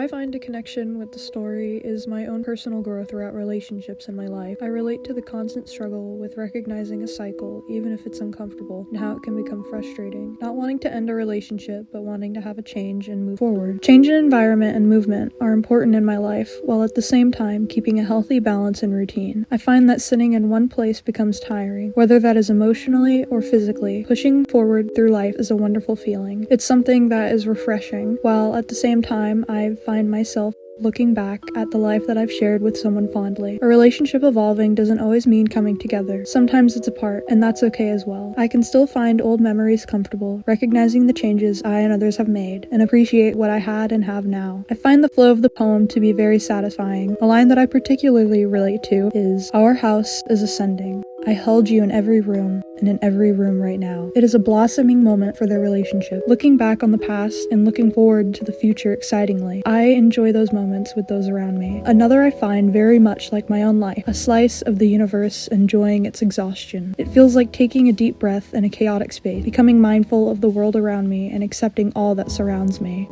I find a connection with the story is my own personal growth throughout relationships in my life. I relate to the constant struggle with recognizing a cycle, even if it's uncomfortable, and how it can become frustrating. Not wanting to end a relationship, but wanting to have a change and move forward. Change in environment and movement are important in my life, while at the same time keeping a healthy balance and routine. I find that sitting in one place becomes tiring, whether that is emotionally or physically. Pushing forward through life is a wonderful feeling. It's something that is refreshing, while at the same time I find myself looking back at the life that I've shared with someone fondly. A relationship evolving doesn't always mean coming together. Sometimes it's apart, and that's okay as well. I can still find old memories comfortable, recognizing the changes I and others have made, and appreciate what I had and have now. I find the flow of the poem to be very satisfying. A line that I particularly relate to is, "Our house is ascending. I held you in every room, and in every room right now." It is a blossoming moment for their relationship. Looking back on the past and looking forward to the future excitingly, I enjoy those moments with those around me. Another I find very much like my own life, a slice of the universe enjoying its exhaustion. It feels like taking a deep breath in a chaotic space, becoming mindful of the world around me and accepting all that surrounds me.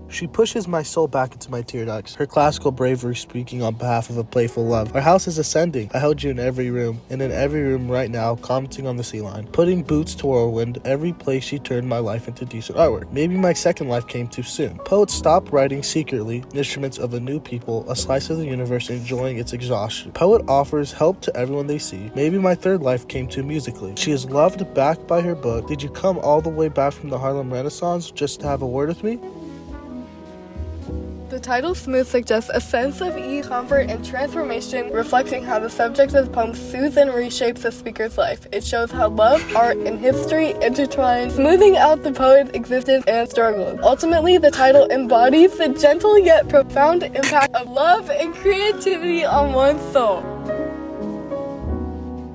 She pushes my soul back into my tear ducts, her classical bravery speaking on behalf of a playful love. Our house is ascending. I held you in every room, and in every room right now, commenting on the sea line. Putting boots to whirlwind, every place she turned my life into decent artwork. Maybe my second life came too soon. Poets stopped writing secretly, instruments of a new people, a slice of the universe enjoying its exhaustion. Poet offers help to everyone they see. Maybe my third life came too musically. She is loved back by her book. Did you come all the way back from the Harlem Renaissance just to have a word with me? The title Smooth suggests a sense of ease, comfort, and transformation, reflecting how the subject of the poem soothes and reshapes the speaker's life. It shows how love, art, and history intertwine, smoothing out the poet's existence and struggles. Ultimately, the title embodies the gentle yet profound impact of love and creativity on one's soul.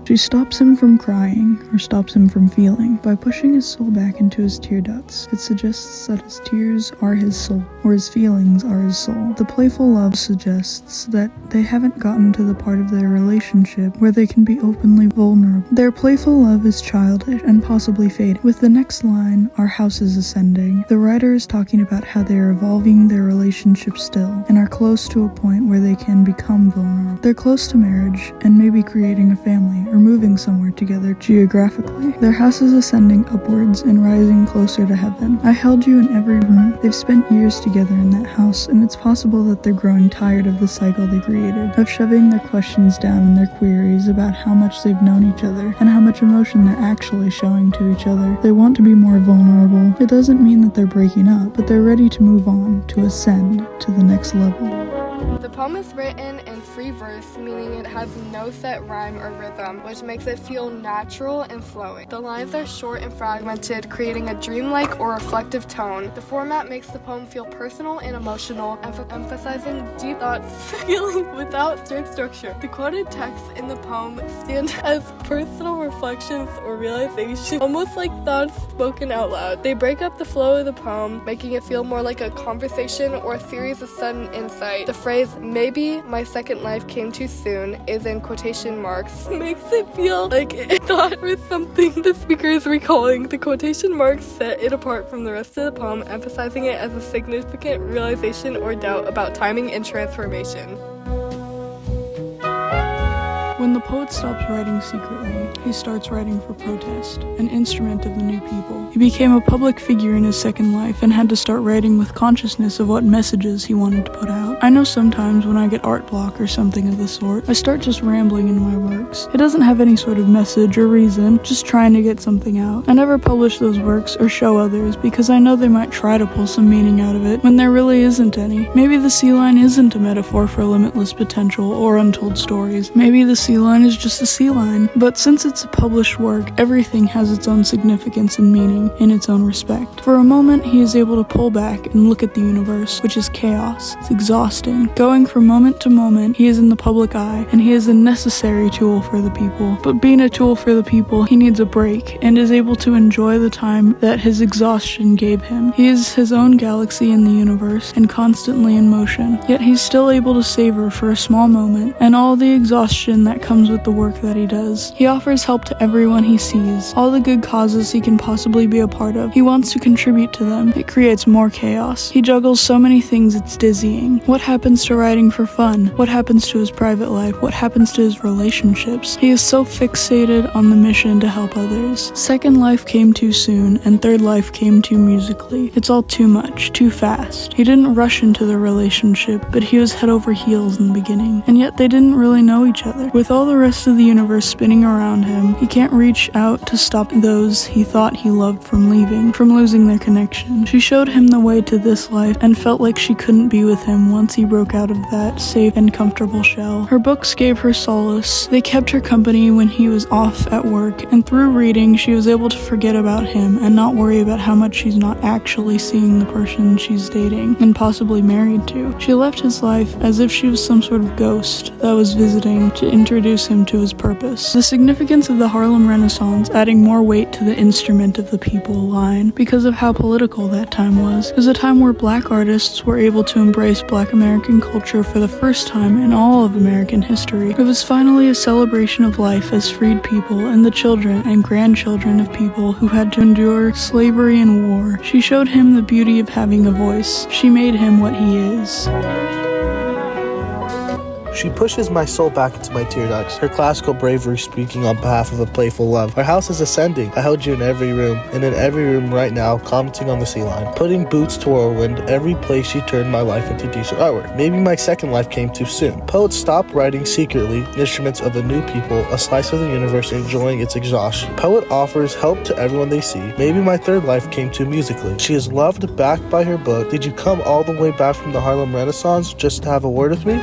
She stops him from crying, or stops him from feeling, by pushing his soul back into his tear ducts. It suggests that his tears are his soul, or his feelings are his soul. The playful love suggests that they haven't gotten to the part of their relationship where they can be openly vulnerable. Their playful love is childish and possibly fading. With the next line, "Our house is ascending," the writer is talking about how they are evolving their relationship still, and are close to a point where they can become vulnerable. They're close to marriage, and maybe creating a family, or moving somewhere together geographically. Their house is ascending upwards and rising closer to heaven. I held you in every room. They've spent years together in that house, and it's possible that they're growing tired of the cycle they created, of shoving their questions down and their queries about how much they've known each other, and how much emotion they're actually showing to each other. They want to be more vulnerable. It doesn't mean that they're breaking up, but they're ready to move on, to ascend to the next level. The poem is written in free verse, meaning it has no set rhyme or rhythm, which makes it feel natural and flowing. The lines are short and fragmented, creating a dreamlike or reflective tone. The format makes the poem feel personal and emotional, emphasizing deep thoughts, feeling without strict structure. The quoted texts in the poem stand as personal reflections or realizations, almost like thoughts spoken out loud. They break up the flow of the poem, making it feel more like a conversation or a series of sudden insight. The phrase, "Maybe my second life came too soon," is in quotation marks, makes it feel like it thought was something the speaker is recalling. The quotation marks set it apart from the rest of the poem, emphasizing it as a significant realization or doubt about timing and transformation. When the poet stops writing secretly, he starts writing for protest, an instrument of the new people. He became a public figure in his second life and had to start writing with consciousness of what messages he wanted to put out. I know sometimes when I get art block or something of the sort, I start just rambling in my works. It doesn't have any sort of message or reason, just trying to get something out. I never publish those works or show others because I know they might try to pull some meaning out of it when there really isn't any. Maybe the sea line isn't a metaphor for limitless potential or untold stories. Maybe the sea line is just a sea line. But since it's a published work, everything has its own significance and meaning in its own respect. For a moment, he is able to pull back and look at the universe, which is chaos. It's exhausting. exhausting. Going from moment to moment, he is in the public eye, and he is a necessary tool for the people. But being a tool for the people, he needs a break, and is able to enjoy the time that his exhaustion gave him. He is his own galaxy in the universe, and constantly in motion, yet he's still able to savor for a small moment, and all the exhaustion that comes with the work that he does. He offers help to everyone he sees, all the good causes he can possibly be a part of. He wants to contribute to them. It creates more chaos. He juggles so many things it's dizzying. What happens to writing for fun? What happens to his private life? What happens to his relationships? He is so fixated on the mission to help others. Second life came too soon, and third life came too musically. It's all too much, too fast. He didn't rush into the relationship, but he was head over heels in the beginning, and yet they didn't really know each other. With all the rest of the universe spinning around him, he can't reach out to stop those he thought he loved from leaving, from losing their connection. She showed him the way to this life, and felt like she couldn't be with him once he broke out of that safe and comfortable shell. Her books gave her solace. They kept her company when he was off at work, and through reading, she was able to forget about him and not worry about how much she's not actually seeing the person she's dating and possibly married to. She left his life as if she was some sort of ghost that was visiting to introduce him to his purpose. The significance of the Harlem Renaissance adding more weight to the instrument of the people line because of how political that time was. It was a time where black artists were able to embrace black American culture for the first time in all of American history. It was finally a celebration of life as freed people and the children and grandchildren of people who had to endure slavery and war. She showed him the beauty of having a voice. She made him what he is. She pushes my soul back into my tear ducts, her classical bravery speaking on behalf of a playful love. Our house is ascending. I held you in every room, and in every room right now, commenting on the sea line. Putting boots to whirlwind, every place she turned my life into decent artwork. Maybe my second life came too soon. Poets stopped writing secretly, instruments of a new people, a slice of the universe enjoying its exhaustion. Poet offers help to everyone they see. Maybe my third life came too musically. She is loved, backed by her book. Did you come all the way back from the Harlem Renaissance just to have a word with me?